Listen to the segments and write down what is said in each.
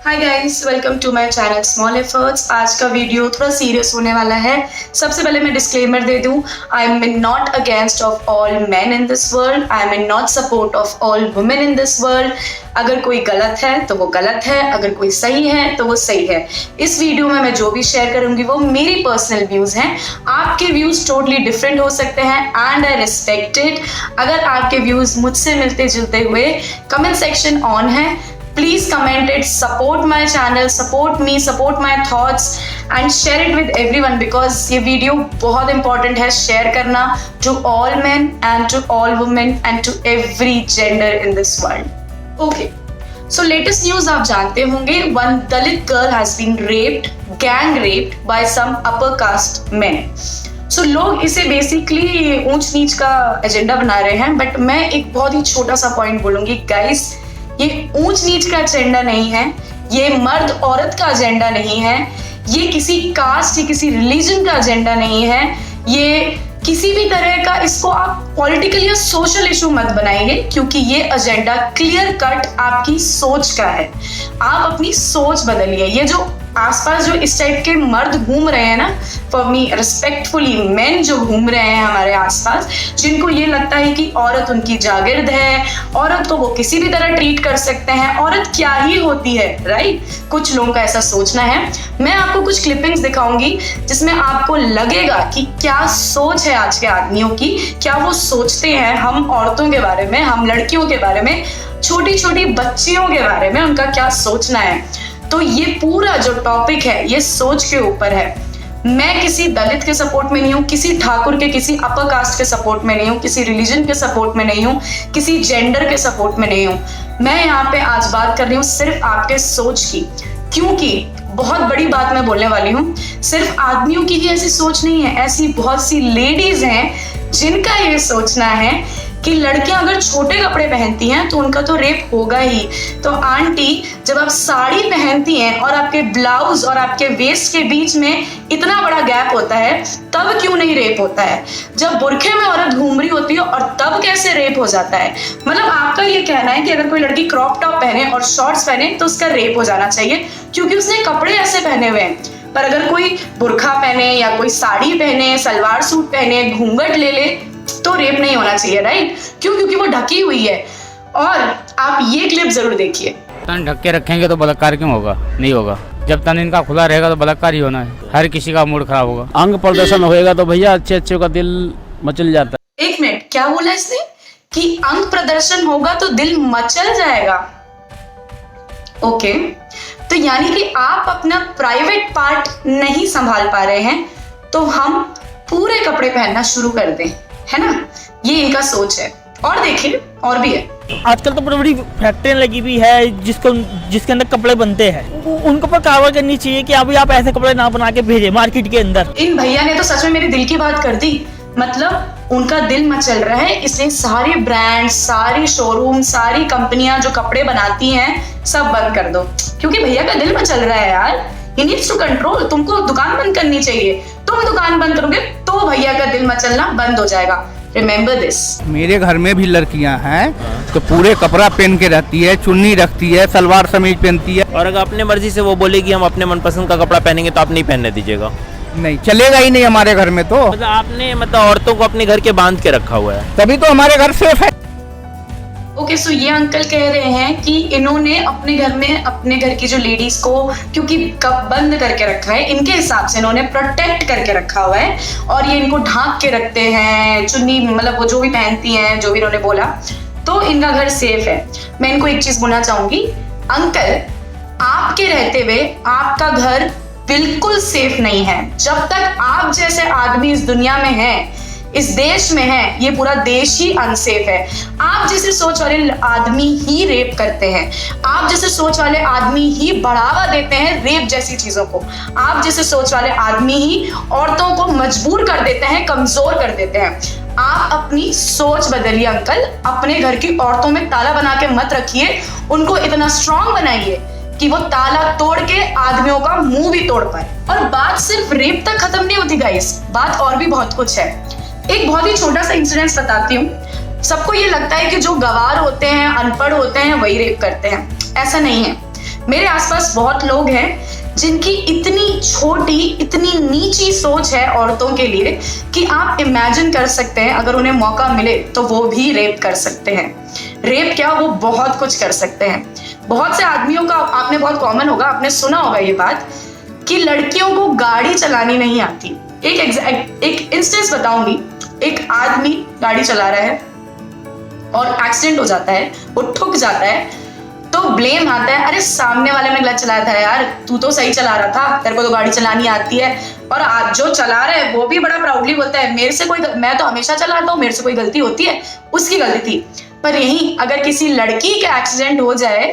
Hi guys, welcome to my channel small efforts. आज का video थोड़ा सीरियस होने वाला है। सबसे पहले मैं डिस्क्लेमर दे दूं, I am not against of all man in this world, I am in not support of all women in this world. अगर कोई गलत है तो वो गलत है, अगर कोई सही है तो वो सही है। इस वीडियो में मैं जो भी शेयर करूंगी वो मेरी पर्सनल व्यूज हैं। आपके व्यूज टोटली डिफरेंट हो सकते हैं एंड आई रिस्पेक्ट इट। अगर आपके व्यूज मुझसे मिलते जुलते हुए, कमेंट सेक्शन ऑन है, please comment it, support my channel, support me, support my thoughts and share it with everyone because ये वीडियो बहुत important है शेयर करना to all men and to all women and to every gender in this world. Okay, so latest news आप जानते होंगे, one Dalit girl has been raped, gang raped by some upper caste men. So लोग इसे basically ऊंच नीच का agenda बना रहे हैं, बट मैं एक बहुत ही छोटा सा पॉइंट बोलूंगी गाइस, ये ऊंच नीच का एजेंडा नहीं है, ये मर्द औरत का एजेंडा नहीं है, ये किसी कास्ट या किसी रिलीजन का एजेंडा नहीं है, ये किसी भी तरह का, इसको आप पॉलिटिकल या सोशल इशू मत बनाइए क्योंकि ये एजेंडा क्लियर कट आपकी सोच का है। आप अपनी सोच बदलिए। ये जो आसपास जो इस टाइप के मर्द घूम रहे हैं ना, फॉर मी रिस्पेक्टफुली मेन जो घूम रहे हैं हमारे आसपास, जिनको ये लगता है कि औरत उनकी जागिर्द है, औरत को वो किसी भी तरह ट्रीट कर सकते हैं, औरत क्या ही होती है, राइट? कुछ लोगों का ऐसा सोचना है। मैं आपको कुछ क्लिपिंग्स दिखाऊंगी जिसमें आपको लगेगा कि क्या सोच है आज के आदमियों की, क्या वो सोचते हैं हम औरतों के बारे में, हम लड़कियों के बारे में, छोटी छोटी बच्चियों के बारे में, उनका क्या सोचना है। तो ये पूरा जो टॉपिक है ये सोच के ऊपर है। मैं किसी दलित के सपोर्ट में नहीं हूँ, किसी ठाकुर के, किसी अपर कास्ट के सपोर्ट में नहीं हूँ, किसी रिलीजन के सपोर्ट में नहीं हूँ, किसी जेंडर के सपोर्ट में नहीं हूँ। मैं यहाँ पे आज बात कर रही हूँ सिर्फ आपके सोच की, क्योंकि बहुत बड़ी बात मैं बोलने वाली हूँ। सिर्फ आदमियों की ही ऐसी सोच नहीं है, ऐसी बहुत सी लेडीज हैं जिनका ये सोचना है कि लड़कियां अगर छोटे कपड़े पहनती हैं तो उनका तो रेप होगा ही। तो आंटी, जब आप साड़ी पहनती हैं और आपके ब्लाउज और आपके वेस्ट के बीच में इतना बड़ा गैप होता है, तब क्यों नहीं रेप होता है? जब बुरखे में औरत घूम रही होती है और तब कैसे रेप हो जाता है? मतलब आपका ये कहना है कि अगर कोई लड़की क्रॉप टॉप पहने और शॉर्ट्स पहने तो उसका रेप हो जाना चाहिए क्योंकि उसने कपड़े ऐसे पहने हुए हैं। पर अगर कोई बुरखा पहने या कोई साड़ी पहने, सलवार सूट पहने, घूंघट ले ले, तो रेप नहीं होना चाहिए, राइट? क्यों? क्योंकि वो ढकी हुई है। और आप ये क्लिप जरूर देखिए। तन ढक के रखेंगे तो बलात्कार क्यों होगा? नहीं होगा। जब तन इनका खुला रहेगा तो बलात्कार ही होना है। हर किसी का मूड खराब होगा। अंग प्रदर्शन होएगा तो भैया अच्छे अच्छे का दिल मचल जाता है। एक मिनट, क्या बोला इसने कि अंग प्रदर्शन होगा तो दिल मचल जाएगा? ओके, तो यानी कि आप अपना प्राइवेट पार्ट नहीं संभाल पा रहे हैं तो हम पूरे कपड़े पहनना शुरू कर दें, है ना? ये इनका सोच है। और देखिए, और भी है। आजकल तो बड़ी बड़ी फैक्ट्रियां लगी हुई है जिसके अंदर कपड़े बनते हैं। उनको पर कार्रवाई करनी चाहिए कि अभी आप ऐसे कपड़े ना बना के भेजें मार्केट के अंदर। इन भैया ने तो सच में मेरे दिल की बात कर दी। मतलब उनका दिल मचल रहा है, इसलिए सारे ब्रांड, सारी शोरूम, सारी कंपनियां जो कपड़े बनाती हैं सब बंद कर दो, क्योंकि भैया का दिल मचल रहा है यार। He needs to control। तुमको दुकान बंद करनी चाहिए। तुम दुकान बंद करोगे तो भैया का दिल मचलना बंद हो जाएगा। Remember this। मेरे घर में भी लड़कियां हैं तो पूरे कपड़ा पहन के रहती है, चुन्नी रखती है, सलवार समीज पहनती है। और अगर अपने मर्जी से वो बोलेगी हम अपने मनपसंद का कपड़ा पहनेंगे तो आप नहीं पहनने दीजिएगा? नहीं चलेगा ही नहीं हमारे घर में। तो मतलब आपने औरतों को अपने घर के बांध के रखा हुआ है, तभी तो हमारे घर सेफ है। ओके, सो ये अंकल कह रहे हैं कि इन्होंने अपने घर में अपने घर की जो लेडीज को, क्योंकि कब बंद करके रखा है, इनके हिसाब से इन्होंने प्रोटेक्ट करके रखा हुआ है और ये इनको ढांक के रखते हैं, चुन्नी, मतलब वो जो भी पहनती हैं, जो भी इन्होंने बोला, तो इनका घर सेफ है। मैं इनको एक चीज बोलना चाहूंगी, अंकल, आपके रहते हुए आपका घर बिल्कुल सेफ नहीं है। जब तक आप जैसे आदमी इस दुनिया में हैं, इस देश में है, ये पूरा देश ही अनसेफ है। आप जैसे सोच वाले आदमी ही रेप करते हैं, आप जैसे सोच वाले आदमी ही बढ़ावा देते हैं रेप जैसी चीजों को, आप जैसे सोच वाले आदमी ही औरतों को मजबूर कर देते हैं, कमजोर कर देते हैं। आप अपनी सोच बदलिए अंकल। अपने घर की औरतों में ताला बना के मत रखिए, उनको इतना स्ट्रांग बनाइए कि वो ताला तोड़ के आदमियों का मुंह भी तोड़ पाए। और बात सिर्फ रेप तक खत्म नहीं होती गाइस, बात और भी बहुत कुछ है। एक बहुत ही छोटा सा इंसिडेंस बताती हूँ। सबको ये लगता है कि जो गवार होते हैं, अनपढ़ होते हैं, वही रेप करते हैं। ऐसा नहीं है। मेरे आसपास आसपास बहुत लोग हैं जिनकी इतनी छोटी, इतनी नीची सोच है औरतों के लिए कि आप इमेजिन कर सकते हैं अगर उन्हें मौका मिले तो वो भी रेप कर सकते हैं। रेप क्या, वो बहुत कुछ कर सकते हैं। बहुत से आदमियों का आपने बहुत कॉमन होगा, आपने सुना होगा ये बात कि लड़कियों को गाड़ी चलानी नहीं आती। एक इंस्टेंस बताऊंगी। एक आदमी गाड़ी चला रहा है और एक्सीडेंट हो जाता है, वो ठुक जाता है, तो ब्लेम आता है, अरे सामने वाले ने गलत चलाया था यार, तू तो सही चला रहा था, तेरे को तो गाड़ी चलानी आती है। और आज जो चला रहा है वो भी बड़ा प्राउडली बोलता है, मैं तो हमेशा चलाता हूँ, मेरे से कोई गलती होती है, उसकी गलती थी। पर यही अगर किसी लड़की का एक्सीडेंट हो जाए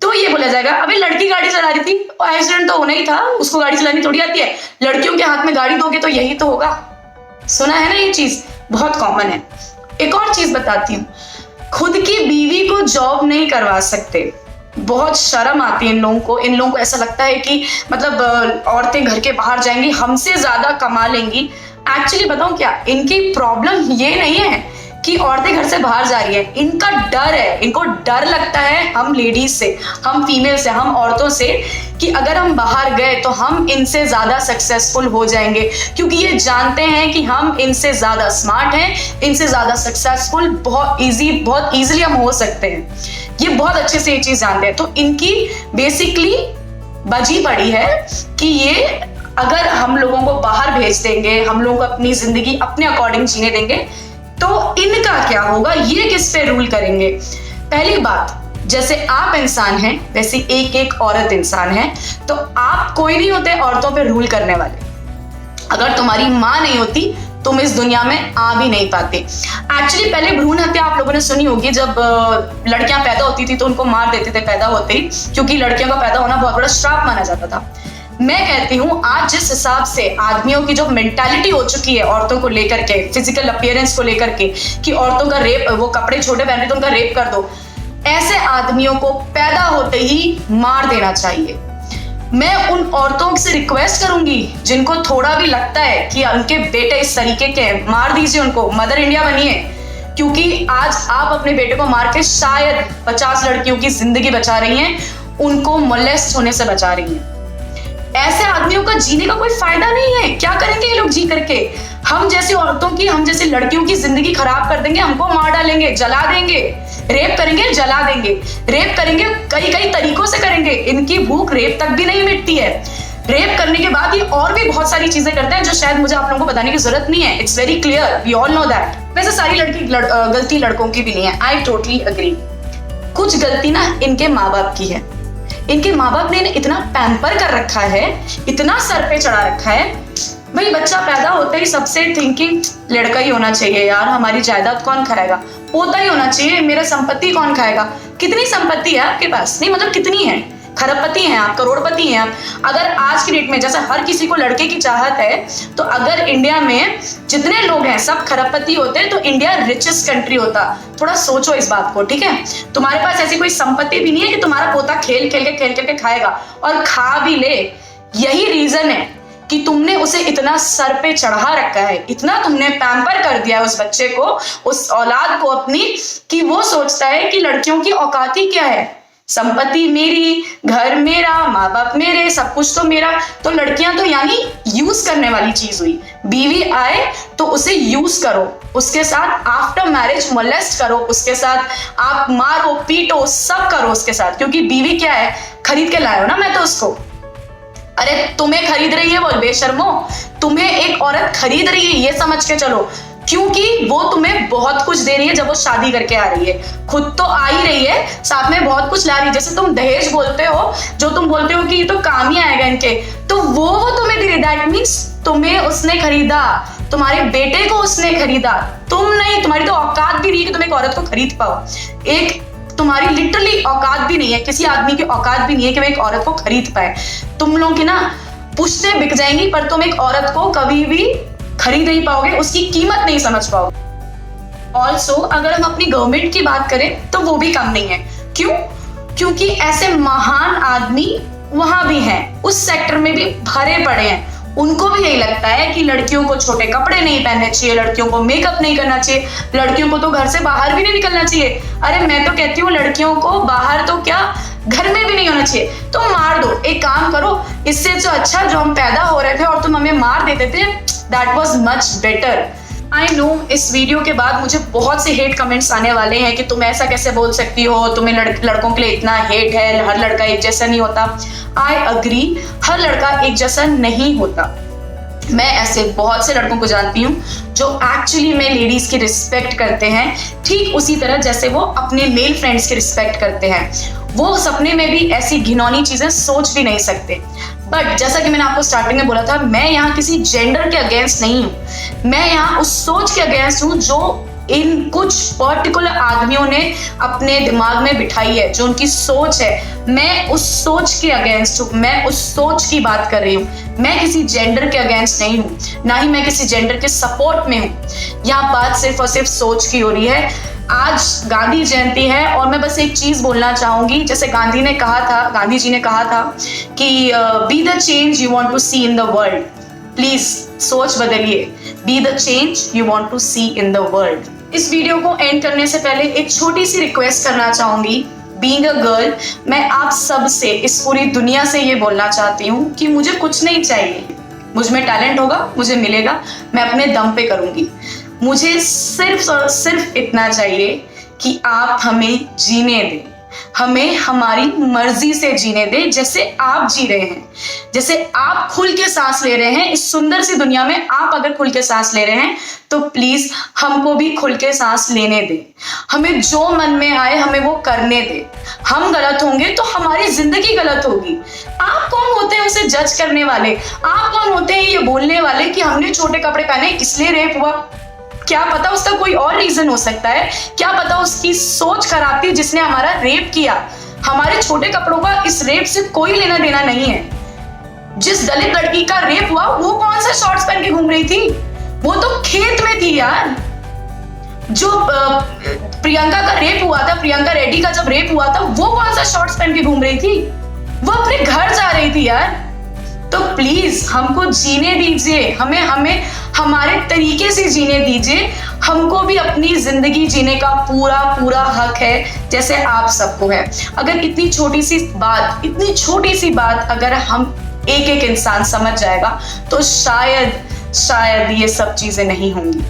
तो ये बोला जाएगा, अबे लड़की गाड़ी चला रही थी, एक्सीडेंट तो होना ही था, उसको गाड़ी चलानी थोड़ी आती है, लड़कियों के हाथ में गाड़ी दोगे तो यही तो होगा। सुना है ना, ये चीज बहुत कॉमन है। एक और चीज बताती हूँ, खुद की बीवी को जॉब नहीं करवा सकते। बहुत शर्म आती है इन लोगों को ऐसा लगता है कि मतलब औरतें घर के बाहर जाएंगी, हमसे ज्यादा कमा लेंगी। एक्चुअली बताऊं क्या, इनकी प्रॉब्लम ये नहीं है कि औरतें घर से बाहर जा रही है, इनका डर है, इनको डर लगता है हम लेडीज से, हम फीमेल से, हम औरतों से, कि अगर हम बाहर गए तो हम इनसे ज्यादा सक्सेसफुल हो जाएंगे, क्योंकि ये जानते हैं कि हम इनसे ज्यादा स्मार्ट हैं, इनसे ज्यादा सक्सेसफुल बहुत इजीली हम हो सकते हैं। ये बहुत अच्छे से ये चीज जानते हैं। तो इनकी बेसिकली बजी पड़ी है कि ये अगर हम लोगों को बाहर भेज देंगे, हम लोगों को अपनी जिंदगी अपने अकॉर्डिंग जीने देंगे तो इनका क्या होगा, ये किस पे रूल करेंगे। पहली बात, जैसे आप इंसान हैं वैसे एक औरत इंसान है, तो आप कोई नहीं होते औरतों पे रूल करने वाले। अगर तुम्हारी माँ नहीं होती तुम इस दुनिया में आ भी नहीं पाते। एक्चुअली पहले भ्रूण हत्या आप लोगों ने सुनी होगी, जब लड़कियां पैदा होती थी तो उनको मार देते थे पैदा होते ही, क्योंकि लड़कियों का पैदा होना बहुत बड़ा श्राप माना जाता था। मैं कहती हूँ आज जिस हिसाब से आदमियों की जो मेंटालिटी हो चुकी है औरतों को लेकर के, फिजिकल अपीयरेंस को लेकर के, कि औरतों का रेप, वो कपड़े छोटे पहन रहे तो उनका रेप कर दो, ऐसे आदमियों को पैदा होते ही मार देना चाहिए। मैं उन औरतों से रिक्वेस्ट करूंगी जिनको थोड़ा भी लगता है कि उनके बेटे इस तरीके के हैं, मार दीजिए उनको, मदर इंडिया बनिए, क्योंकि आज आप अपने बेटे को मार के शायद 50 लड़कियों की जिंदगी बचा रही हैं, उनको मोलेस्ट होने से बचा रही हैं। ऐसे आदमियों का जीने का कोई फायदा नहीं है। क्या करेंगे ये लोग जी करके? हम जैसी औरतों की, हम जैसे लड़कियों की जिंदगी खराब कर देंगे, हमको मार डालेंगे, जला देंगे, रेप करेंगे, जला देंगे, रेप करेंगे, कई तरीकों से करेंगे। इनकी भूख रेप तक भी नहीं मिटती है। रेप करने के बाद ये और भी बहुत सारी चीजें करते हैं जो शायद मुझे आप लोगों को बताने की जरूरत नहीं है। It's very clear, we all know that. वैसे सारी गलती लड़कों की भी नहीं है, आई टोटली अग्री। कुछ गलती ना इनके माँ बाप की है। इनके माँ बाप ने इन्हें इतना पैम्पर कर रखा है, इतना सर पे चढ़ा रखा है। भाई बच्चा पैदा होते ही सबसे थिंकिंग लड़का ही होना चाहिए, यार हमारी जायदाद कौन खाएगा, पोता ही होना चाहिए, मेरा संपत्ति कौन खाएगा। कितनी संपत्ति है आपके पास? नहीं मतलब कितनी है? खरबपति हैं आप, करोड़पति हैं आप। अगर आज की डेट में जैसे हर किसी को लड़के की चाहत है, तो अगर इंडिया में जितने लोग हैं सब खरबपति होते तो इंडिया रिचेस्ट कंट्री होता। थोड़ा सोचो इस बात को, ठीक है? तुम्हारे पास ऐसी कोई संपत्ति भी नहीं है कि तुम्हारा पोता खेल के खाएगा, और खा भी ले। यही रीजन है कि तुमने उसे इतना सर पे चढ़ा रखा है, इतना तुमने पैम्पर कर दिया है उस बच्चे को, उस औलाद को अपनी, कि वो सोचता है कि लड़कियों की औकात ही क्या है, संपत्ति मेरी, घर मेरा, माँ बाप मेरे, सब कुछ तो मेरा। तो लड़कियां तो यानी यूज करने वाली चीज हुई। बीवी आए तो उसे यूज करो, उसके साथ आफ्टर मैरिज मोलेस्ट करो, उसके साथ आप मारो पीटो सब करो उसके साथ, क्योंकि बीवी क्या है, खरीद के लाए हो ना। मैं तो उसको, अरे तुम्हें खरीद रही है वो बेशर्मो, तुम्हें एक औरत खरीद रही है, ये समझ के चलो, क्योंकि वो तुम्हें बहुत कुछ दे रही है जब वो शादी करके आ रही है। खुद तो आ ही रही है, साथ में बहुत कुछ ला रही है। जैसे तुम दहेज बोलते हो, जो तुम बोलते हो कि ये तो काम ही आएगा इनके, तो वो तुम्हें दे रही। दैट मीन्स तुम्हें उसने खरीदा, तुम्हारे बेटे को उसने खरीदा, तुम नहीं। तुम्हारी तो औकात भी नहीं है कि तुम एक औरत को खरीद पाओ। एक तुम्हारी लिटरली औकात भी नहीं है, किसी आदमी की औकात भी नहीं है कि वो एक औरत को खरीद पाए। तुम लोग की ना पुश्तें बिक जाएंगी, पर तुम एक औरत को कभी भी खरीद नहीं पाओगे, उसकी कीमत नहीं समझ पाओगे। ऑल्सो अगर हम अपनी गवर्नमेंट की बात करें तो वो भी कम नहीं है। क्यों? क्योंकि ऐसे महान आदमी वहां भी हैं, उस सेक्टर में भी भरे पड़े हैं। उनको भी यही लगता है कि लड़कियों को छोटे कपड़े नहीं पहनने चाहिए, लड़कियों को मेकअप नहीं करना चाहिए, लड़कियों को तो घर से बाहर भी नहीं निकलना चाहिए। अरे मैं तो कहती हूँ लड़कियों को बाहर तो क्या, घर में भी नहीं होना चाहिए, तो मार दो। एक काम करो, इससे जो अच्छा जो हम पैदा हो रहे थे और तुम हमें मार देते थे, that was much better. I know इस वीडियो के बाद मुझे बहुत से हेट कमेंट्स आने वाले हैं कि तुम ऐसा कैसे बोल सकती हो, तुम्हें लड़कों के लिए इतना हेट है, हर लड़का एक जैसा नहीं होता। आई अग्री, हर लड़का एक जैसा नहीं होता। मैं ऐसे बहुत से लड़कों को जानती हूँ जो एक्चुअली में लेडीज की रिस्पेक्ट करते हैं, ठीक उसी तरह जैसे वो अपने मेल फ्रेंड्स की रिस्पेक्ट करते हैं। वो सपने में भी ऐसी घिनौनी चीजें सोच भी नहीं सकते। बट जैसा कि मैंने आपको स्टार्टिंग में बोला था, मैं यहाँ किसी जेंडर के अगेंस्ट नहीं हूँ, मैं यहाँ उस सोच के अगेंस्ट हूँ जो इन कुछ पर्टिकुलर आदमियों ने अपने दिमाग में बिठाई है, जो उनकी सोच है। मैं उस सोच के अगेंस्ट हूँ, मैं उस सोच की बात कर रही हूँ। मैं किसी जेंडर के अगेंस्ट नहीं हूँ, ना ही मैं किसी जेंडर के सपोर्ट में हूँ। यहाँ बात सिर्फ और सिर्फ सोच की हो रही है। आज गांधी जयंती है और मैं बस एक चीज बोलना चाहूंगी, जैसे गांधी जी ने कहा था कि be the change you want to see in the world. Please सोच बदलिए, be the change you want to see in the world. इस वीडियो को एंड करने से पहले एक छोटी सी रिक्वेस्ट करना चाहूंगी। बीइंग अ गर्ल, मैं आप सब से, इस पूरी दुनिया से ये बोलना चाहती हूँ कि मुझे कुछ नहीं चाहिए। मुझ में टैलेंट होगा, मुझे मिलेगा, मैं अपने दम पे करूंगी। मुझे सिर्फ और सिर्फ इतना चाहिए कि आप हमें जीने दें, हमें हमारी मर्जी से जीने दें, जैसे आप जी रहे हैं, जैसे आप खुल के सांस ले रहे हैं इस सुंदर सी दुनिया में। आप अगर खुल के सांस ले रहे हैं तो प्लीज हमको भी खुल के सांस लेने दें। हमें जो मन में आए हमें वो करने दें। हम गलत होंगे तो हमारी जिंदगी गलत होगी। आप कौन होते हैं उसे जज करने वाले? आप कौन होते हैं ये बोलने वाले कि हमने छोटे कपड़े पहने इसलिए रेप हुआ? क्या पता उसका कोई और रीजन हो सकता है, क्या पता उसकी सोच खराब थी जिसने हमारा रेप किया। हमारे छोटे कपड़ों का इस रेप से कोई लेना देना नहीं है। जिस दलित लड़की का रेप हुआ वो कौन सा शॉर्ट्स पहन के घूम रही थी? वो तो खेत में थी यार। जो प्रियंका का रेप हुआ था, प्रियंका रेड्डी का जब रेप हुआ था, वो कौन सा शॉर्ट्स पहन के घूम रही थी? वो अपने घर जा रही थी यार। तो प्लीज हमको जीने दीजिए, हमें हमारे तरीके से जीने दीजिए। हमको भी अपनी जिंदगी जीने का पूरा हक है, जैसे आप सबको है। अगर इतनी छोटी सी बात अगर हम एक इंसान समझ जाएगा तो शायद ये सब चीजें नहीं होंगी।